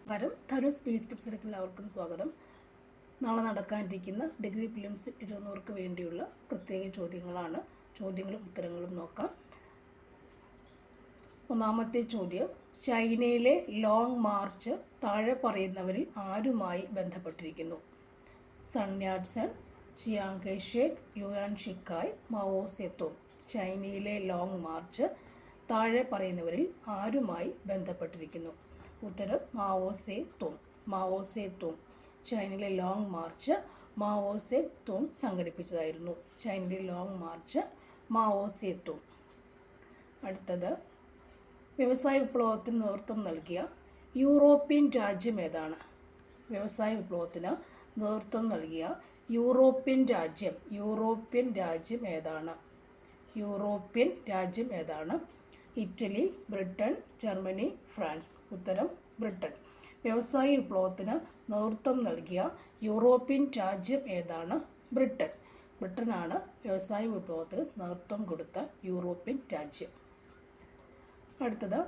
നമസ്കാരം. ധനു സ്പീച്ച് ടിപ്സിലേക്ക് എല്ലാവർക്കും സ്വാഗതം. നാളെ നടക്കാനിരിക്കുന്ന ഡിഗ്രി പ്രിലിംസ് 200ക്ക് വേണ്ടിയുള്ള പ്രത്യേക ചോദ്യങ്ങളാണ്. ചോദ്യങ്ങളും ഉത്തരങ്ങളും നോക്കാം. ഒന്നാമത്തെ ചോദ്യം, ചൈനയിലെ ലോങ് മാർച്ച് താഴെ പറയുന്നവരിൽ ആരുമായി ബന്ധപ്പെട്ടിരിക്കുന്നു? Sun Yatsen, Chiang Kai shek, Yuan Shikai, Mao Zedong. ചൈനയിലെ ലോങ് മാർച്ച് താഴെ പറയുന്നവരിൽ ആരുമായി ബന്ധപ്പെട്ടിരിക്കുന്നു? ഉത്തരം Mao Zedong. Mao Zedong. ചൈനയിലെ Long March Mao Zedong സംഘടിപ്പിച്ചതായിരുന്നു. ചൈനയിലെ Long March Mao Zedong. അടുത്തത്, വ്യവസായ വിപ്ലവത്തിന് നേതൃത്വം നൽകിയ യൂറോപ്യൻ രാജ്യം ഏതാണ്? വ്യവസായ വിപ്ലവത്തിന് നേതൃത്വം നൽകിയ യൂറോപ്യൻ രാജ്യം ഏതാണ്? യൂറോപ്യൻ രാജ്യം ഏതാണ്? Italy, Britain, Germany, France. ഉത്തരം ബ്രിട്ടൻ. വ്യവസായ വിപ്ലവത്തിന് നേതൃത്വം നൽകിയ യൂറോപ്യൻ രാജ്യം ഏതാണ്? ബ്രിട്ടൻ. ബ്രിട്ടനാണ് വ്യവസായ വിപ്ലവത്തിന് നേതൃത്വം കൊടുത്ത യൂറോപ്യൻ രാജ്യം. അടുത്തത്,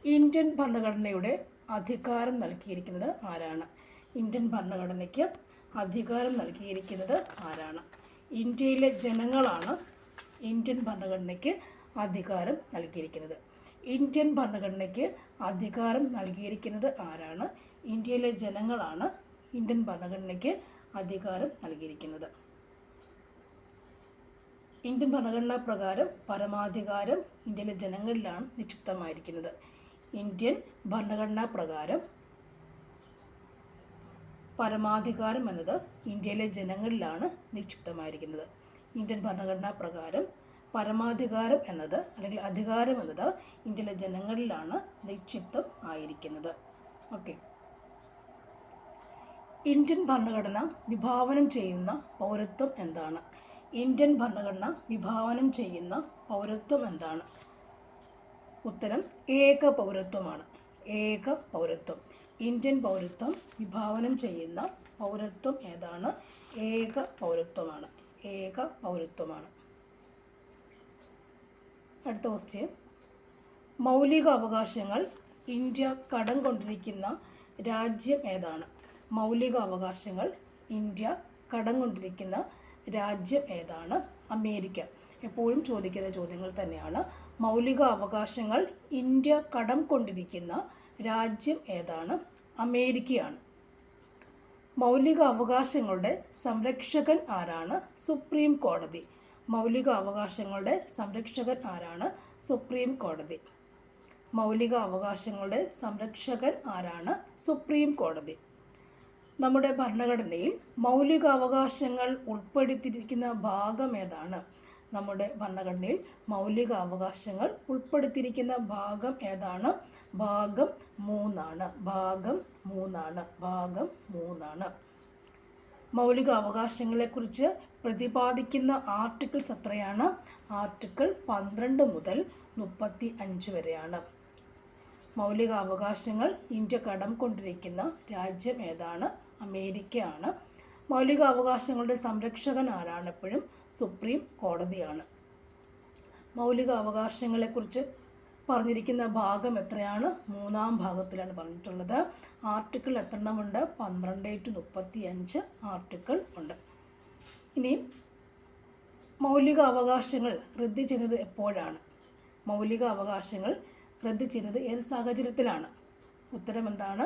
ഇന്ത്യൻ ഭരണഘടനയുടെ അധികാരം നൽകിയിരിക്കുന്നത് ആരാണ്? ഇന്ത്യൻ ഭരണഘടനയ്ക്ക് അധികാരം നൽകിയിരിക്കുന്നത് ആരാണ്? ഇന്ത്യയിലെ ജനങ്ങളാണ് ഇന്ത്യൻ ഭരണഘടനയ്ക്ക് അധികാരം നൽകിയിരിക്കുന്നത്. ഇന്ത്യൻ ഭരണഘടനയ്ക്ക് അധികാരം നൽകിയിരിക്കുന്നത് ആരാണ്? ഇന്ത്യയിലെ ജനങ്ങളാണ് ഇന്ത്യൻ ഭരണഘടനയ്ക്ക് അധികാരം നൽകിയിരിക്കുന്നത്. ഇന്ത്യൻ ഭരണഘടനാ പ്രകാരം പരമാധികാരം ഇന്ത്യയിലെ ജനങ്ങളിലാണ് നിക്ഷിപ്തമായിരിക്കുന്നത്. ഇന്ത്യൻ ഭരണഘടനാ പ്രകാരം പരമാധികാരം എന്നത് ഇന്ത്യയിലെ ജനങ്ങളിലാണ് നിക്ഷിപ്തമായിരിക്കുന്നത്. ഇന്ത്യൻ ഭരണഘടനാ പ്രകാരം പരമാധികാരം എന്നത് അല്ലെങ്കിൽ അധികാരം എന്നത് ഇന്ത്യയിലെ ജനങ്ങളിലാണ് നിക്ഷിപ്തം ആയിരിക്കുന്നത്. ഓക്കെ. ഇന്ത്യൻ ഭരണഘടന വിഭാവനം ചെയ്യുന്ന പൗരത്വം എന്താണ്? ഇന്ത്യൻ ഭരണഘടന വിഭാവനം ചെയ്യുന്ന പൗരത്വം എന്താണ്? ഉത്തരം ഏക പൗരത്വമാണ്. ഏക പൗരത്വം. ഇന്ത്യൻ പൗരത്വം വിഭാവനം ചെയ്യുന്ന പൗരത്വം ഏതാണ്? ഏക പൗരത്വമാണ്. ഏക പൗരത്വമാണ്. അടുത്ത ക്വസ്റ്റ്യൻ, മൗലിക അവകാശങ്ങൾ ഇന്ത്യ കടം കൊണ്ടിരിക്കുന്ന രാജ്യം ഏതാണ്? മൗലിക അവകാശങ്ങൾ ഇന്ത്യ കടം കൊണ്ടിരിക്കുന്ന രാജ്യം ഏതാണ്? അമേരിക്ക. എപ്പോഴും ചോദിക്കുന്ന ചോദ്യങ്ങൾ തന്നെയാണ്. മൗലിക അവകാശങ്ങൾ ഇന്ത്യ കടം കൊണ്ടിരിക്കുന്ന രാജ്യം ഏതാണ്? അമേരിക്കയാണ്. മൗലിക അവകാശങ്ങളുടെ സംരക്ഷകൻ ആരാണ്? സുപ്രീം കോടതി. മൗലിക അവകാശങ്ങളുടെ സംരക്ഷകൻ ആരാണ്? സുപ്രീം കോടതി. മൗലിക അവകാശങ്ങളുടെ സംരക്ഷകൻ ആരാണ്? സുപ്രീം കോടതി. നമ്മുടെ ഭരണഘടനയിൽ മൗലിക അവകാശങ്ങൾ ഉൾപ്പെടുത്തിയിരിക്കുന്ന ഭാഗം ഏതാണ്? നമ്മുടെ ഭരണഘടനയിൽ മൗലിക അവകാശങ്ങൾ ഉൾപ്പെടുത്തിയിരിക്കുന്ന ഭാഗം ഏതാണ്? ഭാഗം 3 ഭാഗം 3. മൗലിക അവകാശങ്ങളെക്കുറിച്ച് പ്രതിപാദിക്കുന്ന ആർട്ടിക്കിൾസ് എത്രയാണ്? ആർട്ടിക്കിൾ 12 മുതൽ 35 വരെയാണ്. മൗലിക അവകാശങ്ങൾ ഇന്ത്യ കടം കൊണ്ടിരിക്കുന്ന രാജ്യം ഏതാണ്? അമേരിക്കയാണ്. മൗലിക അവകാശങ്ങളുടെ സംരക്ഷകൻ ആരാണ്? എപ്പോഴും സുപ്രീം കോടതിയാണ്. മൗലിക അവകാശങ്ങളെക്കുറിച്ച് പറഞ്ഞിരിക്കുന്ന ഭാഗം എത്രയാണ്? 3-ാം ഭാഗത്തിലാണ് പറഞ്ഞിട്ടുള്ളത്. ആർട്ടിക്കിൾ എത്രണ്ണമുണ്ട്? 12-35 ആർട്ടിക്കിൾ ഉണ്ട്. ഇനി മൗലിക അവകാശങ്ങൾ റദ്ദ് ചെയ്യുന്നത് എപ്പോഴാണ്? മൗലിക അവകാശങ്ങൾ റദ്ദ് ചെയ്യുന്നത് ഏത് സാഹചര്യത്തിലാണ്? ഉത്തരം എന്താണ്?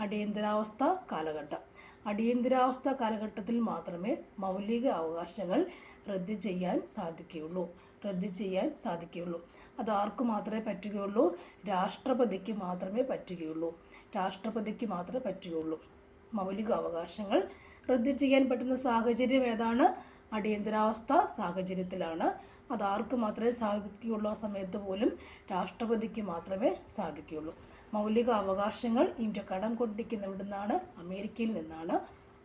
അടിയന്തരാവസ്ഥ കാലഘട്ടം. അടിയന്തരാവസ്ഥ കാലഘട്ടത്തിൽ മാത്രമേ മൗലിക അവകാശങ്ങൾ റദ്ദ് ചെയ്യാൻ സാധിക്കുകയുള്ളൂ. അത് ആർക്ക് മാത്രമേ പറ്റുകയുള്ളൂ? രാഷ്ട്രപതിക്ക് മാത്രമേ പറ്റുകയുള്ളൂ. മൗലിക അവകാശങ്ങൾ റദ്ദ് ചെയ്യാൻ പറ്റുന്ന സാഹചര്യം ഏതാണ്? അടിയന്തരാവസ്ഥ സാഹചര്യത്തിലാണ്. അത് ആർക്ക് മാത്രമേ സാധിക്കുകയുള്ളൂ? ആ സമയത്ത് പോലും രാഷ്ട്രപതിക്ക് മാത്രമേ സാധിക്കുകയുള്ളൂ. മൗലിക അവകാശങ്ങൾ ഇന്ത്യ കടം കൊണ്ടിരിക്കുന്ന എവിടുന്നാണ്? അമേരിക്കയിൽ നിന്നാണ്.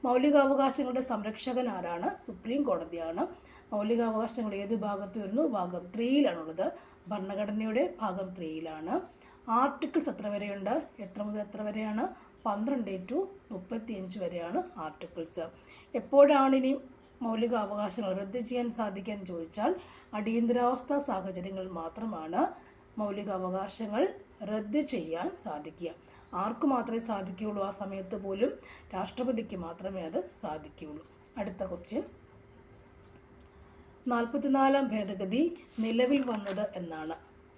മൗലിക അവകാശങ്ങളുടെ സംരക്ഷകൻ ആരാണ്? സുപ്രീം കോടതിയാണ്. മൗലിക അവകാശങ്ങൾ ഏത് ഭാഗത്ത് വരുന്നു? ഭാഗം 3-ലാണുള്ളത്. ഭരണഘടനയുടെ ഭാഗം 3-ലാണ്. ആർട്ടിക്കിൾസ് എത്ര വരെയുണ്ട്? എത്ര മുതൽ എത്ര വരെയാണ്? 12-35 വരെയാണ് ആർട്ടിക്കിൾസ്. എപ്പോഴാണ് ഇനി മൗലിക അവകാശങ്ങൾ റദ്ദ് ചെയ്യാൻ സാധിക്കാൻ ചോദിച്ചാൽ അടിയന്തരാവസ്ഥ സാഹചര്യങ്ങളിൽ മാത്രമാണ് മൗലിക അവകാശങ്ങൾ റദ്ദ് ചെയ്യാൻ സാധിക്കുക. ആർക്ക് മാത്രമേ സാധിക്കുകയുള്ളൂ? ആ സമയത്ത് പോലും രാഷ്ട്രപതിക്ക് മാത്രമേ അത് സാധിക്കുകയുള്ളൂ. അടുത്ത ക്വസ്റ്റ്യൻ, 44-ാം ഭേദഗതി നിലവിൽ വന്നത് എന്നാണ്?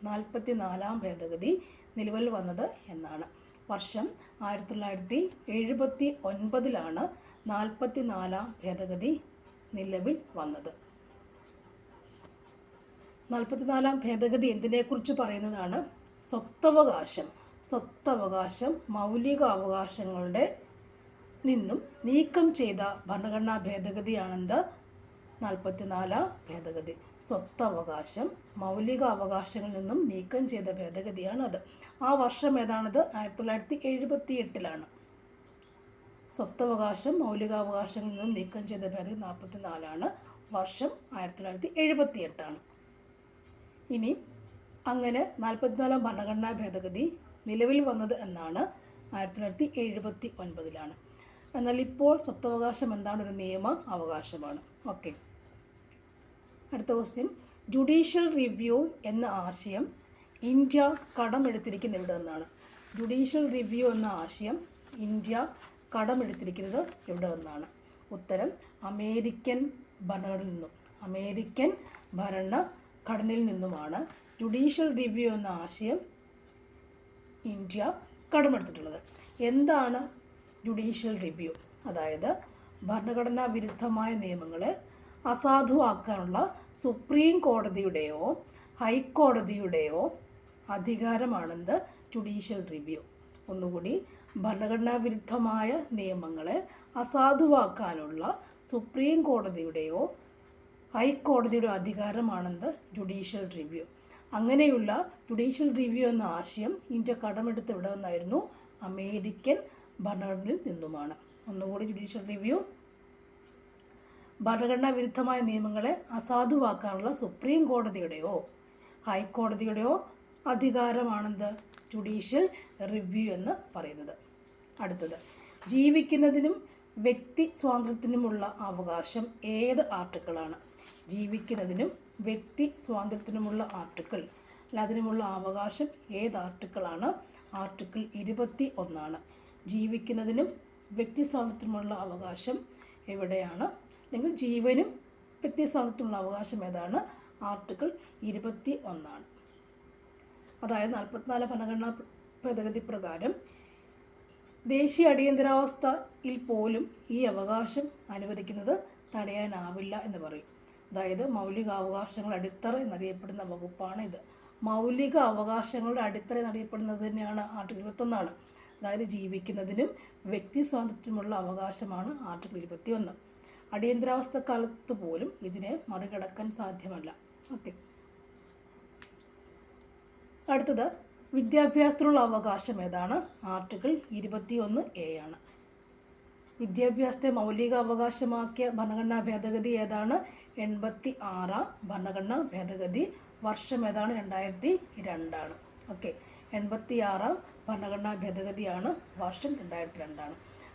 44-ാം ഭേദഗതി നിലവിൽ വന്നത് എന്നാണ്? വർഷം 1979 44-ാം ഭേദഗതി നിലവിൽ വന്നത്. 44-ാം ഭേദഗതി എന്തിനെക്കുറിച്ച് പറയുന്നതാണ്? സ്വത്തവകാശം മൗലിക അവകാശങ്ങളുടെ നിന്നും നീക്കം ചെയ്ത ഭരണഘടനാ ഭേദഗതിയാണെന്ത്? 44-ാം ഭേദഗതി. സ്വത്തവകാശം മൗലിക അവകാശങ്ങളിൽ നിന്നും നീക്കം ചെയ്ത ഭേദഗതിയാണത്. ആ വർഷം ഏതാണത്? 1978. സ്വത്തവകാശം മൗലികാവകാശങ്ങളിൽ നിന്നും നീക്കം ചെയ്ത ഭേദഗതി 44. വർഷം 1978. ഇനി അങ്ങനെ 44-ാം ഭരണഘടനാ ഭേദഗതി നിലവിൽ വന്നത് എന്നാണ്? 1979. എന്നാൽ ഇപ്പോൾ സ്വത്തവകാശം എന്താണ്? ഒരു നിയമ അവകാശമാണ്. ഓക്കെ. അടുത്ത ക്വസ്റ്റ്യൻ, ജുഡീഷ്യൽ റിവ്യൂ എന്ന ആശയം ഇന്ത്യ കടമെടുത്തിരിക്കുന്നത് എവിടെ നിന്നാണ്? ജുഡീഷ്യൽ റിവ്യൂ എന്ന ആശയം ഇന്ത്യ കടമെടുത്തിരിക്കുന്നത് എവിടെ നിന്നാണ്? ഉത്തരം, അമേരിക്കൻ ഭരണഘടനയിൽ നിന്നുമാണ് ജുഡീഷ്യൽ റിവ്യൂ എന്ന ആശയം ഇന്ത്യ കടമെടുത്തിട്ടുള്ളത്. എന്താണ് ജുഡീഷ്യൽ റിവ്യൂ? അതായത് ഭരണഘടനാ വിരുദ്ധമായ നിയമങ്ങളെ അസാധുവാക്കാനുള്ള സുപ്രീം കോടതിയുടെയോ ഹൈക്കോടതിയുടെയോ അധികാരമാണെന്ത്? Judicial review. ഒന്നുകൂടി, ഭരണഘടനാ വിരുദ്ധമായ നിയമങ്ങളെ അസാധുവാക്കാനുള്ള സുപ്രീം കോടതിയുടെയോ ഹൈക്കോടതിയുടെ അധികാരമാണെന്ത്? Judicial review. അങ്ങനെയുള്ള ജുഡീഷ്യൽ റിവ്യൂ എന്ന ആശയം ഇന്ത്യ കടമെടുത്ത് ഇവിടെ നിന്നായിരുന്നു? അമേരിക്കൻ ഭരണഘടനയിൽ നിന്നുമാണ്. ഒന്നുകൂടി, ജുഡീഷ്യൽ റിവ്യൂ ഭരണഘടനാ വിരുദ്ധമായ നിയമങ്ങളെ അസാധുവാക്കാനുള്ള സുപ്രീം കോടതിയുടെയോ ഹൈക്കോടതിയുടെയോ അധികാരമാണെന്ത്? ജുഡീഷ്യൽ റിവ്യൂ എന്ന് പറയുന്നത്. അടുത്തത്, ജീവിക്കുന്നതിനും വ്യക്തി സ്വാതന്ത്ര്യത്തിനുമുള്ള അവകാശം ഏത് ആർട്ടിക്കിളാണ്? ജീവിക്കുന്നതിനും വ്യക്തി സ്വാതന്ത്ര്യത്തിനുമുള്ള ആർട്ടിക്കിൾ അതിനുമുള്ള അവകാശം ഏത് ആർട്ടിക്കിളാണ്? ആർട്ടിക്കിൾ 21. ജീവിക്കുന്നതിനും വ്യക്തി സ്വാതന്ത്ര്യത്തിനുമുള്ള അവകാശം എവിടെയാണ്? അല്ലെങ്കിൽ ജീവനും വ്യക്തി സ്വാതന്ത്ര്യത്തിനുള്ള അവകാശം ഏതാണ്? ആർട്ടിക്കിൾ 21. അതായത് 44 ഭരണഘടനാ ഭേദഗതി പ്രകാരം ദേശീയ അടിയന്തരാവസ്ഥയിൽ പോലും ഈ അവകാശം അനുവദിക്കുന്നത് തടയാനാവില്ല എന്ന് പറയും. അതായത് മൗലികാവകാശങ്ങളുടെ അടിത്തറ എന്നറിയപ്പെടുന്ന വകുപ്പാണ് ഇത്. മൗലിക അവകാശങ്ങളുടെ അടിത്തറ എന്നറിയപ്പെടുന്നത് തന്നെയാണ് ആർട്ടിക്കിൾ 21. അതായത് ജീവിക്കുന്നതിനും വ്യക്തി സ്വാതന്ത്ര്യത്തിനുമുള്ള അവകാശമാണ് ആർട്ടിക്കിൾ 21. അടിയന്തരാവസ്ഥ കാലത്ത് പോലും ഇതിനെ മറികടക്കാൻ സാധ്യമല്ല. ഓക്കെ. അടുത്തത്, വിദ്യാഭ്യാസത്തിനുള്ള അവകാശം ഏതാണ്? ആർട്ടിക്കിൾ 21A ആണ്. വിദ്യാഭ്യാസത്തെ മൗലിക അവകാശമാക്കിയ ഭരണഘടനാ ഭേദഗതി ഏതാണ്? 86-ാം ഭരണഘടനാ ഭേദഗതി. വർഷം ഏതാണ്? 2002. ഓക്കെ. 86-ാം ഭരണഘടനാ ഭേദഗതിയാണ്. വർഷം 2002.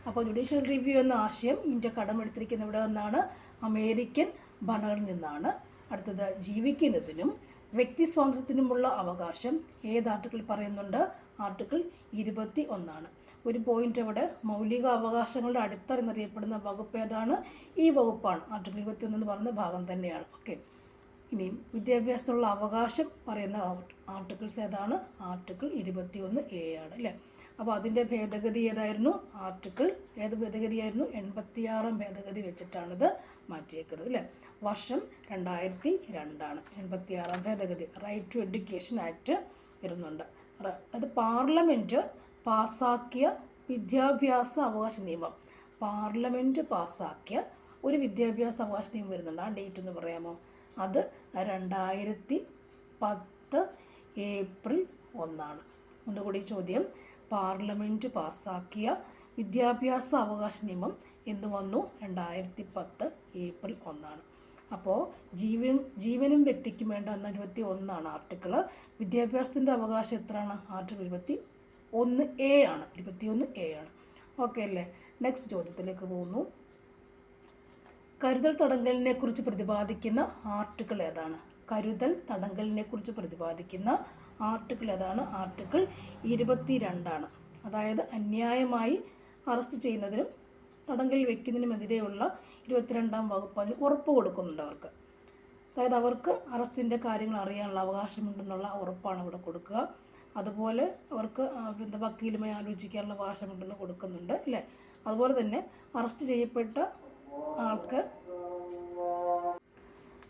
അപ്പോൾ ജുഡീഷ്യൽ റിവ്യൂ എന്ന ആശയം ഇന്ത്യ കടമെടുത്തിരിക്കുന്ന ഇവിടെ നിന്നാണ്? അമേരിക്കൻ ഭരണഘടനയിൽ നിന്നാണ്. അടുത്തത്, ജീവിക്കുന്നതിനും വ്യക്തി സ്വാതന്ത്ര്യത്തിനുമുള്ള അവകാശം ഏത് ആർട്ടിക്കിൾ പറയുന്നുണ്ട്? ആർട്ടിക്കിൾ 21. ഒരു പോയിന്റ് അവിടെ, മൗലിക അവകാശങ്ങളുടെ അടിത്തറ എന്നറിയപ്പെടുന്ന വകുപ്പ് ഏതാണ്? ഈ വകുപ്പാണ്. ആർട്ടിക്കിൾ 21 എന്ന് പറയുന്ന ഭാഗം തന്നെയാണ്. ഓക്കെ. ഇനിയും വിദ്യാഭ്യാസത്തിനുള്ള അവകാശം പറയുന്ന ആർട്ടിക്കിൾസ് ഏതാണ്? ആർട്ടിക്കിൾ 21A ആണ് അല്ലേ? അപ്പോൾ അതിൻ്റെ ഭേദഗതി ഏതായിരുന്നു? ഏത് ഭേദഗതിയായിരുന്നു? 86-ാം ഭേദഗതി വെച്ചിട്ടാണിത് മാറ്റിയേക്കുന്നത് അല്ലേ? വർഷം 2002. 86-ാം ഭേദഗതി റൈറ്റ് ടു എഡ്യൂക്കേഷൻ ആക്ട് വരുന്നുണ്ട്. അത് പാർലമെൻറ്റ് പാസ്സാക്കിയ വിദ്യാഭ്യാസ അവകാശ നിയമം. പാർലമെൻറ്റ് പാസ്സാക്കിയ ഒരു വിദ്യാഭ്യാസ അവകാശ നിയമം വരുന്നുണ്ട്. ആ ഡേറ്റ് എന്ന് പറയാമോ? അത് 2010 ഏപ്രിൽ 1. ഒന്നുകൂടി ചോദ്യം, പാർലമെൻറ്റ് പാസ്സാക്കിയ വിദ്യാഭ്യാസ അവകാശ നിയമം എന്ന് വന്നു? 2010 ഏപ്രിൽ 1. അപ്പോൾ ജീവനും വ്യക്തിക്കും വേണ്ട 21 ആർട്ടിക്കിൾ. വിദ്യാഭ്യാസത്തിൻ്റെ അവകാശം എത്രയാണ്? ആർട്ടിക്കിൾ 21A ആണ്. 21A ആണ്. ഓക്കെ അല്ലേ? നെക്സ്റ്റ് ചോദ്യത്തിലേക്ക് പോകുന്നു. കരുതൽ തടങ്കലിനെ കുറിച്ച് പ്രതിപാദിക്കുന്ന ആർട്ടിക്കിൾ ഏതാണ്? കരുതൽ തടങ്കലിനെ കുറിച്ച് പ്രതിപാദിക്കുന്ന ആർട്ടിക്കിൾ ഏതാണ്? ആർട്ടിക്കിൾ 22 ആണ്. അതായത് അന്യായമായി അറസ്റ്റ് ചെയ്യുന്നതിനും തടങ്കലിൽ വയ്ക്കുന്നതിനുമെതിരെയുള്ള 22-ാം വകുപ്പ് അതിന് ഉറപ്പ് കൊടുക്കുന്നുണ്ട് അവർക്ക്. അതായത് അവർക്ക് അറസ്റ്റിൻ്റെ കാര്യങ്ങൾ അറിയാനുള്ള അവകാശമുണ്ടെന്നുള്ള ഉറപ്പാണ് ഇവിടെ കൊടുക്കുക. അതുപോലെ അവർക്ക് വക്കീലുമായി ആലോചിക്കാനുള്ള അവകാശമുണ്ടെന്ന് കൊടുക്കുന്നുണ്ട് അല്ലേ. അതുപോലെ തന്നെ അറസ്റ്റ് ചെയ്യപ്പെട്ട ആൾക്ക്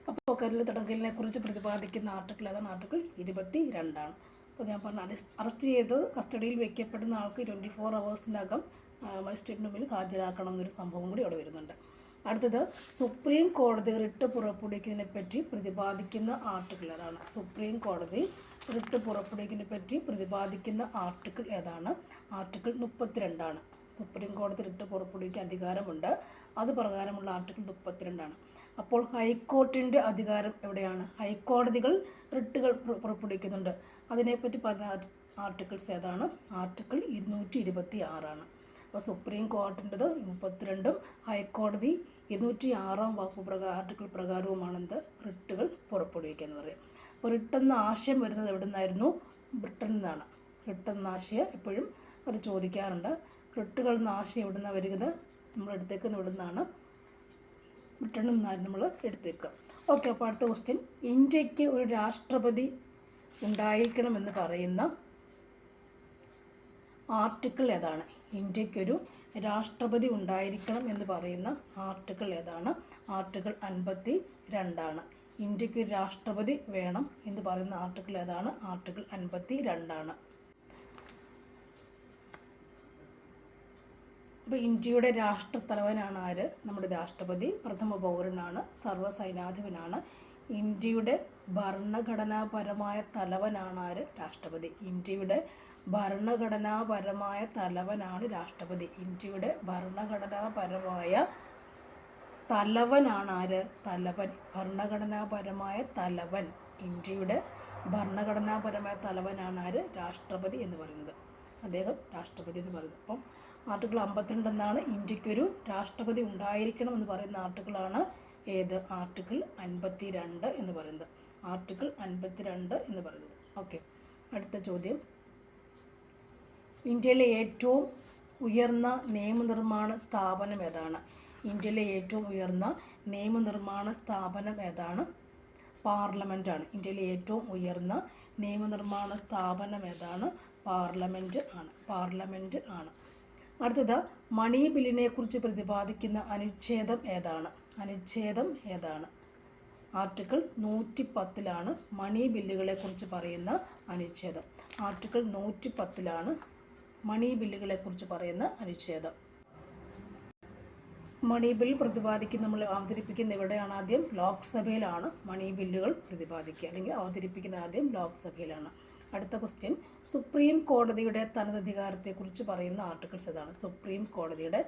അപ്പോൾ കരുതൽ തടങ്കലിനെ കുറിച്ച് പ്രതിപാദിക്കുന്ന ആർട്ടിക്കിൾ അതാണ് ആർട്ടിക്കിൾ 22. അപ്പോൾ ഞാൻ പറഞ്ഞ അറസ്റ്റ് ചെയ്ത് കസ്റ്റഡിയിൽ വയ്ക്കപ്പെടുന്ന ആൾക്ക് 24 hours-നകം മജിസ്ട്രേറ്റിന് മുമ്പിൽ ഹാജരാക്കണം എന്നൊരു സംഭവം കൂടി അവിടെ വരുന്നുണ്ട്. അടുത്തത് സുപ്രീം കോടതി റിട്ട് പുറപ്പെടുവിക്കുന്നതിനെ പറ്റി പ്രതിപാദിക്കുന്ന ആർട്ടിക്കിൾ ഏതാണ്? സുപ്രീം കോടതി റിട്ട് പുറപ്പെടുവിക്കുന്നതിനെ പറ്റി പ്രതിപാദിക്കുന്ന ആർട്ടിക്കിൾ ഏതാണ്? ആർട്ടിക്കിൾ 32. സുപ്രീം കോടതി റിട്ട് പുറപ്പെടുവിക്കാൻ അധികാരമുണ്ട്. അത് പ്രകാരമുള്ള ആർട്ടിക്കിൾ 32. അപ്പോൾ ഹൈക്കോർട്ടിൻ്റെ അധികാരം എവിടെയാണ്? ഹൈക്കോടതികൾ റിട്ടുകൾ പുറപ്പെടുവിക്കുന്നുണ്ട്. അതിനെപ്പറ്റി പറഞ്ഞ ആർട്ടിക്കിൾസ് ഏതാണ്? ആർട്ടിക്കിൾ 226. അപ്പോൾ സുപ്രീം കോടതിൻ്റെത് 32-ഉം ഹൈക്കോടതി 206-ാം വകുപ്പ് ആർട്ടിക്കിൾ പ്രകാരവുമാണെന്ത് റിട്ടുകൾ പുറപ്പെടുവിക്കുക എന്ന് പറയും. അപ്പോൾ റിട്ടെന്ന ആശയം വരുന്നത് എവിടെ നിന്നായിരുന്നു? ബ്രിട്ടനിൽ നിന്നാണ്. റിട്ടെന്ന ആശയം എപ്പോഴും അത് ചോദിക്കാറുണ്ട്. റിട്ടുകൾ എന്ന ആശയം എവിടെ നിന്നാണ് വരുന്നത്? നമ്മൾ എടുത്തേക്കുന്ന ഇവിടെ നിന്നാണ്, ബ്രിട്ടനിൽ നിന്നാണ് നമ്മൾ എടുത്തേക്കുക. ഓക്കെ, അപ്പോൾ അടുത്ത ക്വസ്റ്റ്യൻ, ഇന്ത്യക്ക് ഒരു രാഷ്ട്രപതി ഉണ്ടായിരിക്കണമെന്ന് പറയുന്ന ആർട്ടിക്കിൾ ഏതാണ്? ഇന്ത്യക്കൊരു രാഷ്ട്രപതി ഉണ്ടായിരിക്കണം എന്ന് പറയുന്ന ആർട്ടിക്കിൾ ഏതാണ്? ആർട്ടിക്കിൾ 52. ഇന്ത്യക്ക് ഒരു രാഷ്ട്രപതി വേണം എന്ന് പറയുന്ന ആർട്ടിക്കിൾ ഏതാണ്? ആർട്ടിക്കിൾ 52. അപ്പോൾ ഇന്ത്യയുടെ രാഷ്ട്രത്തലവനാണ് ആര്? നമ്മുടെ രാഷ്ട്രപതി. പ്രഥമ പൗരനാണ്, സർവ്വസൈനാധിപനാണ്. ഇന്ത്യയുടെ ഭരണഘടനാപരമായ തലവനാണ് ആര്? രാഷ്ട്രപതി. ഇന്ത്യയുടെ ഭരണഘടനാപരമായ തലവനാണ് രാഷ്ട്രപതി. ഇന്ത്യയുടെ ഭരണഘടനാപരമായ തലവനാണ് ആര്? തലവൻ. ഭരണഘടനാപരമായ തലവൻ. ഇന്ത്യയുടെ ഭരണഘടനാപരമായ തലവനാണ് ആര്? രാഷ്ട്രപതി എന്ന് പറയുന്നത്. അദ്ദേഹം രാഷ്ട്രപതി എന്ന് പറയുന്നത്. അപ്പം ആർട്ടിക്കിൾ 52 എന്നാണ് ഇന്ത്യക്കൊരു രാഷ്ട്രപതി ഉണ്ടായിരിക്കണം എന്ന് പറയുന്ന ആർട്ടിക്കിളാണ് ഏത്? ആർട്ടിക്കിൾ 52 എന്ന് പറയുന്നത്. ആർട്ടിക്കിൾ 52 എന്ന് പറയുന്നത്. ഓക്കെ, അടുത്ത ചോദ്യം, ഇന്ത്യയിലെ ഏറ്റവും ഉയർന്ന നിയമനിർമ്മാണ സ്ഥാപനം ഏതാണ്? ഇന്ത്യയിലെ ഏറ്റവും ഉയർന്ന നിയമനിർമ്മാണ സ്ഥാപനം ഏതാണ്? പാർലമെൻറ്റാണ്. ഇന്ത്യയിലെ ഏറ്റവും ഉയർന്ന നിയമനിർമ്മാണ സ്ഥാപനം ഏതാണ്? പാർലമെൻറ്റ് ആണ്. അടുത്തത്, മണി ബില്ലിനെ കുറിച്ച് പ്രതിപാദിക്കുന്ന അനുച്ഛേദം ഏതാണ്? ആർട്ടിക്കിൾ 110 മണി ബില്ലുകളെ കുറിച്ച് പറയുന്ന അനുച്ഛേദം. ആർട്ടിക്കിൾ 110 മണി ബില്ലുകളെ കുറിച്ച് പറയുന്ന അനുച്ഛേദം. മണി ബിൽ നമ്മൾ അവതരിപ്പിക്കുന്ന എവിടെയാണ്? ആദ്യം ലോക്സഭയിലാണ് മണി ബില്ലുകൾ പ്രതിപാദിക്കുക, അല്ലെങ്കിൽ അവതരിപ്പിക്കുന്ന ആദ്യം ലോക്സഭയിലാണ്. അടുത്ത ക്വസ്റ്റ്യൻ, സുപ്രീം കോടതിയുടെ തനത് അധികാരത്തെക്കുറിച്ച് പറയുന്ന ആർട്ടിക്കിൾസ് ഏതാണ്? സുപ്രീം കോടതിയുടെ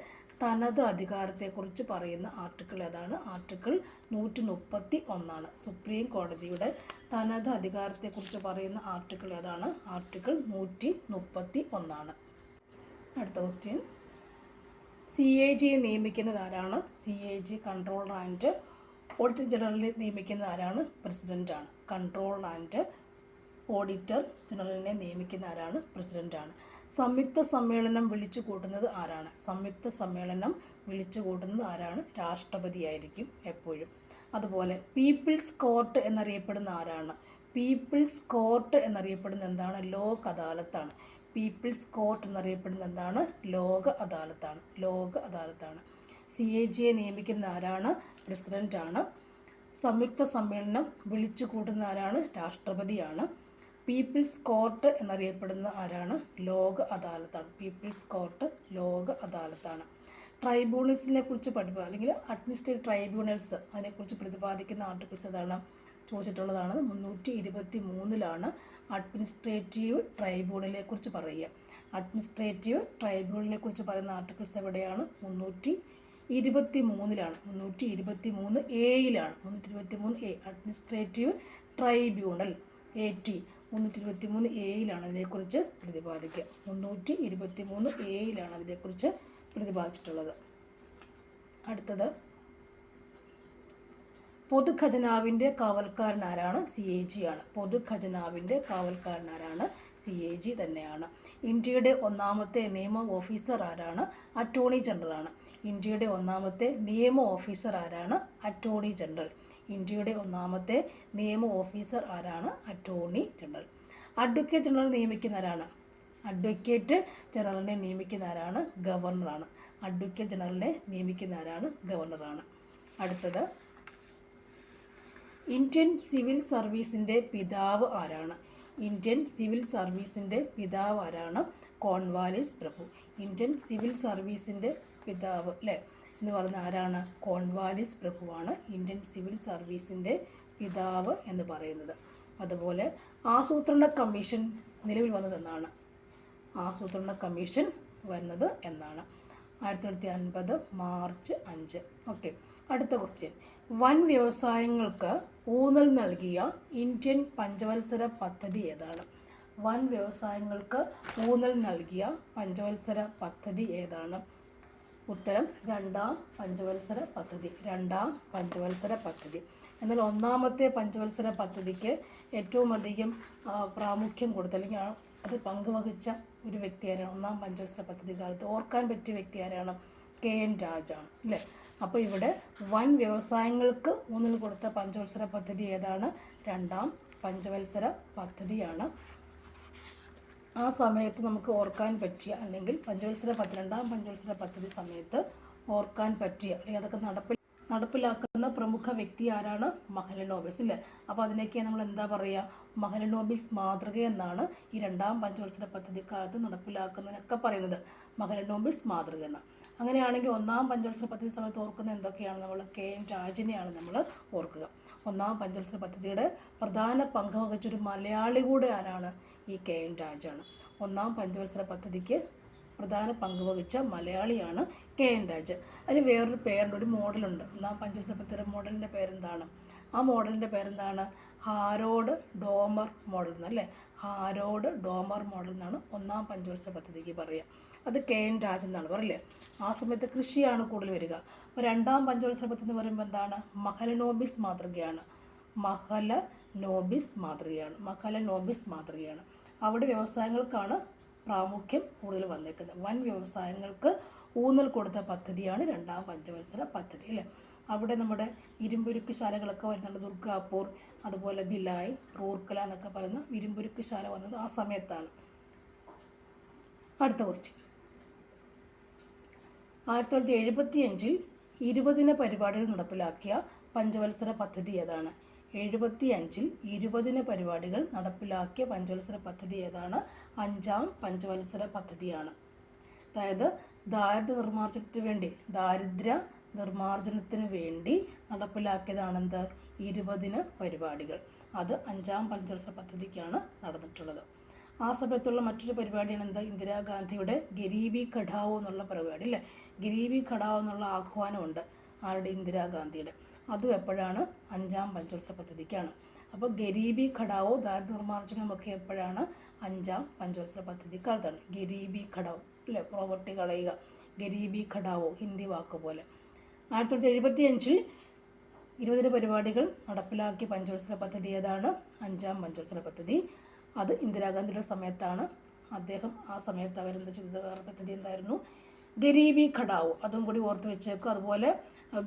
തനത് അധികാരത്തെക്കുറിച്ച് പറയുന്ന ആർട്ടിക്കിൾ ഏതാണ്? ആർട്ടിക്കിൾ 131. സുപ്രീം കോടതിയുടെ തനത് അധികാരത്തെക്കുറിച്ച് പറയുന്ന ആർട്ടിക്കിൾ ഏതാണ്? ആർട്ടിക്കിൾ 131. അടുത്ത ക്വസ്റ്റ്യൻ, CAG നിയമിക്കുന്നത് ആരാണ്? CAG കൺട്രോളർ ആൻഡ് ഓഡിറ്റർ ജനറലിനെ നിയമിക്കുന്ന ആരാണ്? പ്രസിഡൻ്റാണ്. കൺട്രോളർ ആൻഡ് ഓഡിറ്റർ ജനറലിനെ നിയമിക്കുന്ന ആരാണ്? പ്രസിഡൻ്റാണ്. സംയുക്ത സമ്മേളനം വിളിച്ചു കൂട്ടുന്നത് ആരാണ്? സംയുക്ത സമ്മേളനം വിളിച്ചു കൂട്ടുന്നത് ആരാണ്? രാഷ്ട്രപതിയായിരിക്കും എപ്പോഴും. അതുപോലെ പീപ്പിൾസ് കോർട്ട് എന്നറിയപ്പെടുന്ന ആരാണ്? പീപ്പിൾസ് കോർട്ട് എന്നറിയപ്പെടുന്ന എന്താണ്? ലോക് അദാലത്താണ്. പീപ്പിൾസ് കോർട്ട് എന്നറിയപ്പെടുന്ന എന്താണ്? ലോക അദാലത്താണ്. CAGയെ നിയമിക്കുന്ന ആരാണ്? പ്രസിഡൻ്റാണ്. സംയുക്ത സമ്മേളനം വിളിച്ചു കൂട്ടുന്ന ആരാണ്? രാഷ്ട്രപതിയാണ്. പീപ്പിൾസ് കോർട്ട് എന്നറിയപ്പെടുന്ന ആരാണ്? ലോക അദാലത്താണ്. പീപ്പിൾസ് കോർട്ട് ലോക അദാലത്താണ്. ട്രൈബ്യൂണൽസിനെ കുറിച്ച് പഠിക്കുക, അല്ലെങ്കിൽ അഡ്മിനിസ്ട്രേറ്റീവ് ട്രൈബ്യൂണൽസ്, അതിനെക്കുറിച്ച് പ്രതിപാദിക്കുന്ന ആർട്ടിക്കിൾസ് ഏതാണ്? ചോദിച്ചിട്ടുള്ളതാണ്. 323 അഡ്മിനിസ്ട്രേറ്റീവ് ട്രൈബ്യൂണലിനെ കുറിച്ച് പറയുക. അഡ്മിനിസ്ട്രേറ്റീവ് ട്രൈബ്യൂണലിനെ കുറിച്ച് പറയുന്ന ആർട്ടിക്കിൾസ് എവിടെയാണ്? 323 323A 323A administrative tribunal AT 323A ഇതിനെക്കുറിച്ച് പ്രതിപാദിക്കുക. 323A അതിനെക്കുറിച്ച് പ്രതിപാദിച്ചിട്ടുള്ളത്. അടുത്തത്, പൊതുഖജനാവിൻ്റെ കാവൽക്കാരൻ ആരാണ്? CAG ആണ്. പൊതുഖജനാവിൻ്റെ കാവൽക്കാരൻ ആരാണ്? CAG തന്നെയാണ്. ഇന്ത്യയുടെ ഒന്നാമത്തെ നിയമ ഓഫീസർ ആരാണ്? അറ്റോർണി ജനറലാണ്. ഇന്ത്യയുടെ ഒന്നാമത്തെ നിയമ ഓഫീസർ ആരാണ്? Attorney general. ഇന്ത്യയുടെ ഒന്നാമത്തെ നിയമ ഓഫീസർ ആരാണ്? Attorney general. അഡ്വക്കേറ്റ് ജനറൽ നിയമിക്കുന്ന ആരാണ്? അഡ്വക്കേറ്റ് ജനറലിനെ നിയമിക്കുന്ന ആരാണ്? ഗവർണറാണ്. അഡ്വക്കേറ്റ് ജനറലിനെ നിയമിക്കുന്ന ആരാണ്? ഗവർണറാണ്. അടുത്തത്, ഇന്ത്യൻ സിവിൽ സർവീസിൻ്റെ പിതാവ് ആരാണ്? ഇന്ത്യൻ സിവിൽ സർവീസിൻ്റെ പിതാവ് ആരാണ്? കോൺവാലിസ് പ്രഭു. ഇന്ത്യൻ സിവിൽ സർവീസിൻ്റെ പിതാവ് അല്ലേ എന്ന് പറഞ്ഞ ആരാണ്? കോൺവാലിസ് പ്രഭുവാണ് ഇന്ത്യൻ സിവിൽ സർവീസിൻ്റെ പിതാവ് എന്ന് പറയുന്നത്. അതുപോലെ ആസൂത്രണ കമ്മീഷൻ നിലവിൽ വന്നതെന്നാണ്? ആസൂത്രണ കമ്മീഷൻ വരുന്നത് എന്നാണ്? 1950 മാർച്ച് 5. ഓക്കെ. അടുത്ത ക്വസ്റ്റ്യൻ, വൻ വ്യവസായങ്ങൾക്ക് ഊന്നൽ നൽകിയ ഇന്ത്യൻ പഞ്ചവത്സര പദ്ധതി ഏതാണ്? വൻ വ്യവസായങ്ങൾക്ക് ഊന്നൽ നൽകിയ പഞ്ചവത്സര പദ്ധതി ഏതാണ്? ഉത്തരം രണ്ടാം പഞ്ചവത്സര പദ്ധതി. രണ്ടാം പഞ്ചവത്സര പദ്ധതി. എന്നാൽ ഒന്നാമത്തെ പഞ്ചവത്സര പദ്ധതിക്ക് ഏറ്റവും അധികം പ്രാമുഖ്യം കൊടുത്ത, അല്ലെങ്കിൽ അത് പങ്കുവഹിച്ച ഒരു വ്യക്തി ആരാണ്? ഒന്നാം പഞ്ചവത്സര പദ്ധതി കാലത്ത് ഓർക്കാൻ പറ്റിയ വ്യക്തി ആരാണ്? KN രാജാണ് അല്ലേ. അപ്പോൾ ഇവിടെ വൻ വ്യവസായങ്ങൾക്ക് ഊന്നൽ കൊടുത്ത പഞ്ചവത്സര പദ്ധതി ഏതാണ്? രണ്ടാം പഞ്ചവത്സര പദ്ധതിയാണ്. ആ സമയത്ത് നമുക്ക് ഓർക്കാൻ പറ്റിയ, അല്ലെങ്കിൽ രണ്ടാം പഞ്ചവത്സര പദ്ധതി സമയത്ത് ഓർക്കാൻ പറ്റിയ, അല്ലെങ്കിൽ അതൊക്കെ നടപ്പിലാക്കുന്ന പ്രമുഖ വ്യക്തി ആരാണ്? മഹലനോബിസ് ഇല്ലേ. അപ്പോൾ അതിനൊക്കെ നമ്മൾ എന്താ പറയുക? മഹലനോബിസ് മാതൃക എന്നാണ് ഈ രണ്ടാം പഞ്ചവത്സര പദ്ധതി കാലത്ത് നടപ്പിലാക്കുന്നതിനൊക്കെ പറയുന്നത്. മഹലനോബിസ് മാതൃക എന്നാണ്. അങ്ങനെയാണെങ്കിൽ ഒന്നാം പഞ്ചവത്സര പദ്ധതി സമയത്ത് ഓർക്കുന്ന എന്തൊക്കെയാണ്? നമ്മൾ KN രാജിനെയാണ് നമ്മൾ ഓർക്കുക. ഒന്നാം പഞ്ചവത്സര പദ്ധതിയുടെ പ്രധാന പങ്ക് വഹിച്ചൊരു മലയാളി കൂടെ ആരാണ്? ഈ KN രാജാണ്. ഒന്നാം പഞ്ചവത്സര പദ്ധതിക്ക് പ്രധാന പങ്ക് വഹിച്ച മലയാളിയാണ് KN രാജ്. അതിന് വേറൊരു പേരുണ്ട്, ഒരു മോഡലുണ്ട്. ഒന്നാം പഞ്ചവത്സര പദ്ധതിയുടെ മോഡലിൻ്റെ പേരെന്താണ്? ആ മോഡലിൻ്റെ പേരെന്താണ്? ഹാരോഡ് ഡോമർ മോഡൽ എന്നല്ലേ. ഹാരോഡ് ഡോമർ മോഡൽ എന്നാണ് ഒന്നാം പഞ്ചവത്സര പദ്ധതിക്ക് പറയുക. അത് KN രാജ് എന്നാണ് പറയില്ലേ. ആ സമയത്ത് കൃഷിയാണ് കൂടുതൽ വരിക. അപ്പോൾ രണ്ടാം പഞ്ചവത്സര പദ്ധതി എന്ന് പറയുമ്പോൾ എന്താണ്? മഹലനോബിസ് മാതൃകയാണ്. മഹലനോബിസ് മാതൃകയാണ്. മഹലനോബിസ് മാതൃകയാണ്. അവിടെ വ്യവസായങ്ങൾക്കാണ് പ്രാമുഖ്യം കൂടുതൽ വന്നേക്കുന്നത്. വൻ വ്യവസായങ്ങൾക്ക് ഊന്നൽ കൊടുത്ത പദ്ധതിയാണ് രണ്ടാം പഞ്ചവത്സര പദ്ധതി അല്ലേ. അവിടെ നമ്മുടെ ഇരുമ്പുരുക്ക് ശാലകളൊക്കെ വരുന്നുണ്ട്. ദുർഗാപൂർ, അതുപോലെ ഭിലായ്, റൂർക്കല എന്നൊക്കെ പറയുന്ന ഇരുമ്പുരുക്ക് ശാല വന്നത് ആ സമയത്താണ്. അടുത്ത ക്വസ്റ്റ്യൻ, 1975 20 പരിപാടികൾ നടപ്പിലാക്കിയ പഞ്ചവത്സര പദ്ധതി ഏതാണ്? 75 20 പരിപാടികൾ നടപ്പിലാക്കിയ പഞ്ചവത്സര പദ്ധതി ഏതാണ്? അഞ്ചാം പഞ്ചവത്സര പദ്ധതിയാണ്. അതായത് ദാരിദ്ര്യ നിർമ്മാർജ്ജനത്തിന് വേണ്ടി നടപ്പിലാക്കിയതാണെന്ത്? 20 പരിപാടികൾ. അത് അഞ്ചാം പഞ്ചവത്സര പദ്ധതിക്കാണ് നടന്നിട്ടുള്ളത്. ആ സമയത്തുള്ള മറ്റൊരു പരിപാടിയാണ് എന്ത്? ഇന്ദിരാഗാന്ധിയുടെ ഗരീബി ഘടാവോ എന്നുള്ള പരിപാടി അല്ലേ. ഗരീബി ഘടാവോ എന്നുള്ള ആഹ്വാനമുണ്ട്. ആരുടെ? ഇന്ദിരാഗാന്ധിയുടെ. അതും എപ്പോഴാണ്? അഞ്ചാം പഞ്ചവത്സര പദ്ധതിക്കാണ്. അപ്പോൾ ഗരീബി ഘടാവോ, ദാരിദ്ര്യ നിർമ്മാർജ്ജനമൊക്കെ എപ്പോഴാണ്? അഞ്ചാം പഞ്ചവത്സര പദ്ധതിക്കാലത്താണ്. ഗരീബി ഘടാവോ അല്ലേ, പ്രോവർട്ടി കളയുക. ഗരീബി ഘടാവോ ഹിന്ദി വാക്ക് പോലെ. 1975 20 പരിപാടികൾ നടപ്പിലാക്കിയ പഞ്ചവത്സര പദ്ധതി ഏതാണ്? അഞ്ചാം പഞ്ചവത്സര പദ്ധതി. അത് ഇന്ദിരാഗാന്ധിയുടെ സമയത്താണ്. അദ്ദേഹം ആ സമയത്ത് അവരെന്താ ചെയ്തത്? വേറെ പദ്ധതി എന്തായിരുന്നു? ഗരീബി ഘടാവോ. അതും കൂടി ഓർത്ത് വെച്ചേക്കും. അതുപോലെ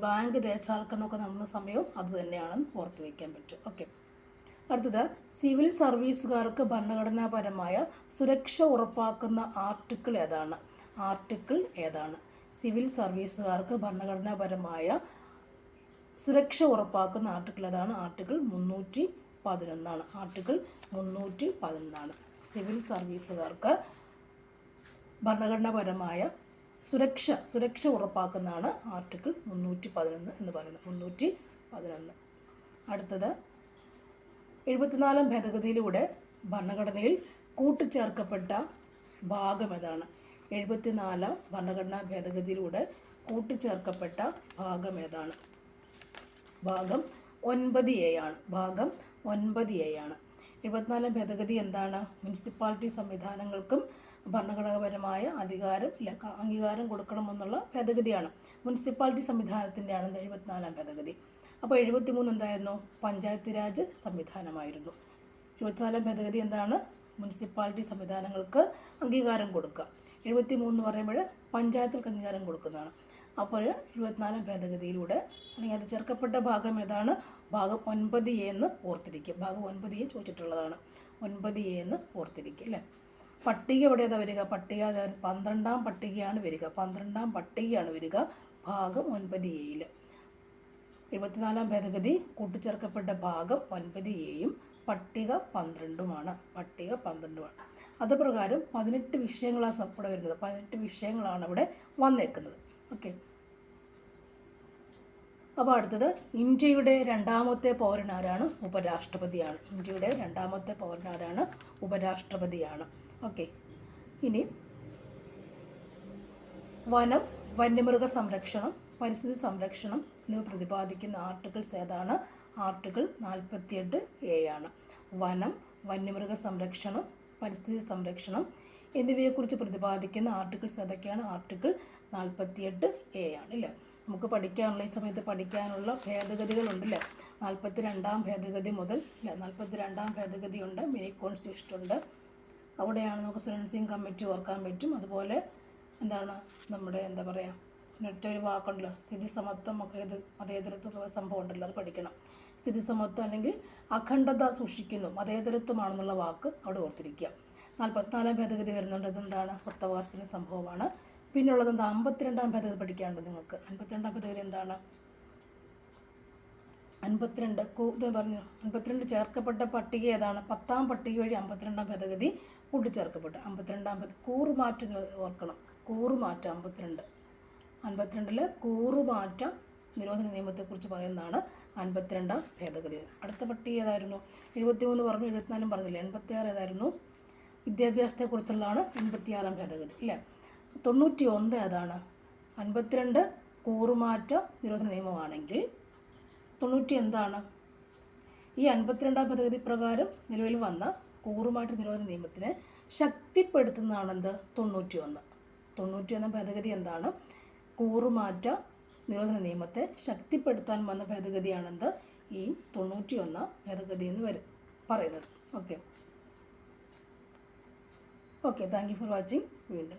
ബാങ്ക് ദേശസാൽക്കരണമൊക്കെ നടന്ന സമയവും അത് തന്നെയാണെന്ന് ഓർത്ത് വയ്ക്കാൻ പറ്റും. ഓക്കെ. അടുത്തത്, സിവിൽ സർവീസുകാർക്ക് ഭരണഘടനാപരമായ സുരക്ഷ ഉറപ്പാക്കുന്ന ആർട്ടിക്കിൾ ഏതാണ്? ആർട്ടിക്കിൾ ഏതാണ്? സിവിൽ സർവീസുകാർക്ക് ഭരണഘടനാപരമായ സുരക്ഷ ഉറപ്പാക്കുന്ന ആർട്ടിക്കിൾ ഏതാണ്? ആർട്ടിക്കിൾ 311. ആർട്ടിക്കിൾ 311. സിവിൽ സർവീസുകാർക്ക് ഭരണഘടനാപരമായ സുരക്ഷ ഉറപ്പാക്കുന്നതാണ് ആർട്ടിക്കിൾ 311 എന്ന് പറയുന്നത്. 311. അടുത്തത്, 74 ഭേദഗതിയിലൂടെ ഭരണഘടനയിൽ കൂട്ടിച്ചേർക്കപ്പെട്ട ഭാഗം ഏതാണ്? 74 ഭരണഘടനാ ഭേദഗതിയിലൂടെ കൂട്ടിച്ചേർക്കപ്പെട്ട ഭാഗം ഏതാണ്? ഭാഗം 9A ആണ്. ഭാഗം 9A ആണ്. 74 ഭേദഗതി എന്താണ്? മുനിസിപ്പാലിറ്റി സംവിധാനങ്ങൾക്കും ഭരണഘടനാപരമായ അംഗീകാരം കൊടുക്കണമെന്നുള്ള ഭേദഗതിയാണ്. മുനിസിപ്പാലിറ്റി സംവിധാനത്തിൻ്റെയാണ് 74 ഭേദഗതി. അപ്പോൾ 73 എന്തായിരുന്നു? പഞ്ചായത്ത് രാജ് സംവിധാനമായിരുന്നു. 74 ഭേദഗതി എന്താണ്? മുനിസിപ്പാലിറ്റി സംവിധാനങ്ങൾക്ക് അംഗീകാരം കൊടുക്കുക. 73 എന്ന് പറയുമ്പോൾ പഞ്ചായത്തുകൾക്ക് അംഗീകാരം കൊടുക്കുന്നതാണ്. അപ്പോൾ 74 ഭേദഗതിയിലൂടെ അല്ലെങ്കിൽ അത് ചേർക്കപ്പെട്ട ഭാഗം ഏതാണ്? ഭാഗം 9A എന്ന് ഓർത്തിരിക്കുക. ഭാഗം 9A ചോദിച്ചിട്ടുള്ളതാണ്. 9A എന്ന് ഓർത്തിരിക്കുക അല്ലേ. പട്ടിക എവിടെ ഏതാ വരിക? പട്ടിക 12ാം പട്ടികയാണ് വരിക. 12ാം പട്ടികയാണ് വരിക ഭാഗം 9A. 74ാം ഭേദഗതി കൂട്ടിച്ചേർക്കപ്പെട്ട ഭാഗം 9Aയും പട്ടിക 12ഉമാണ്. പട്ടിക 12ഉമാണ്. അതുപ്രകാരം 18 വിഷയങ്ങളാണ് ഇവിടെ വരുന്നത്. 18 വിഷയങ്ങളാണ് ഇവിടെ വന്നേക്കുന്നത്. ഓക്കെ. അപ്പോൾ അടുത്തത് ഇന്ത്യയുടെ രണ്ടാമത്തെ പൗരനാരാണ്? ഉപരാഷ്ട്രപതിയാണ്. ഇന്ത്യയുടെ രണ്ടാമത്തെ പൗരനാരാണ്? ഉപരാഷ്ട്രപതിയാണ്. ഓക്കെ. ഇനി വനം, വന്യമൃഗ സംരക്ഷണം, പരിസ്ഥിതി സംരക്ഷണം എന്നിവ പ്രതിപാദിക്കുന്ന ആർട്ടിക്കിൾസ് ഏതാണ്? ആർട്ടിക്കിൾ 48A ആണ്. വനം, വന്യമൃഗ സംരക്ഷണം, പരിസ്ഥിതി സംരക്ഷണം എന്നിവയെക്കുറിച്ച് പ്രതിപാദിക്കുന്ന ആർട്ടിക്കിൾസ് ഏതൊക്കെയാണ്? ആർട്ടിക്കിൾ 48A ആണ് അല്ലേ. നമുക്ക് പഠിക്കാനുള്ള ഈ സമയത്ത് പഠിക്കാനുള്ള ഭേദഗതികളുണ്ടല്ലേ. 42ാം ഭേദഗതി മുതൽ അല്ലേ. 42ാം ഭേദഗതി ഉണ്ട്, മിനി കോൺസ്റ്റിറ്റ്യൂഷൻ ഉണ്ട്. അവിടെയാണ് നമുക്ക് സെലൻസിങ് കമ്മിറ്റി ഓർക്കാൻ പറ്റും. അതുപോലെ എന്താണ് നമ്മുടെ എന്താ പറയുക, മറ്റൊരു വാക്കുണ്ടല്ലോ, സ്ഥിതി സമത്വം ഒക്കെ, ഇത് മതേതരത്വ സംഭവം ഉണ്ടല്ലോ, അത് പഠിക്കണം. സ്ഥിതി സമത്വം അല്ലെങ്കിൽ അഖണ്ഡത സൂക്ഷിക്കുന്നു, മതേതരത്വമാണെന്നുള്ള വാക്ക് അവിടെ ഓർത്തിരിക്കുക. 44ാം ഭേദഗതി വരുന്നുണ്ട്. ഇതെന്താണ്? സ്വത്തവകാശത്തിൻ്റെ സംഭവമാണ്. പിന്നുള്ളത് എന്താ? 52ാം ഭേദഗതി പഠിക്കാനുണ്ട് നിങ്ങൾക്ക്. 52ാം ഭേദഗതി എന്താണ്? 52 പറഞ്ഞു. 52 ചേർക്കപ്പെട്ട പട്ടിക ഏതാണ്? 10ാം പട്ടിക വഴി 52ാം ഭേദഗതി കൂട്ടിച്ചേർക്കപ്പെട്ടു. 52ാം ഭേദഗതി കൂറുമാറ്റം ഓർക്കണം. കൂറുമാറ്റം 52 കൂറുമാറ്റ നിരോധന നിയമത്തെക്കുറിച്ച് പറയുന്നതാണ് 52ാം ഭേദഗതി. അടുത്ത പട്ടിക ഏതായിരുന്നു? 73 പറഞ്ഞു, 74 പറഞ്ഞില്ല. 86 ഏതായിരുന്നു? വിദ്യാഭ്യാസത്തെക്കുറിച്ചുള്ളതാണ് 86ാം ഭേദഗതി അല്ലേ. 91 ഏതാണ്? 52 കൂറുമാറ്റ നിരോധന നിയമമാണെങ്കിൽ 90 എന്താണ്? ഈ 52ാം ഭേദഗതി പ്രകാരം നിലവിൽ വന്ന കൂറുമാറ്റ നിരോധന നിയമത്തിനെ ശക്തിപ്പെടുത്തുന്നതാണെന്ത്? 91 ഭേദഗതി എന്താണ്? കൂറുമാറ്റ നിരോധന നിയമത്തെ ശക്തിപ്പെടുത്താൻ വന്ന ഭേദഗതിയാണെന്ത്? ഈ 91 ഭേദഗതി എന്ന് പറയുന്നത്. Okay. Thank you for watching. വീണ്ടും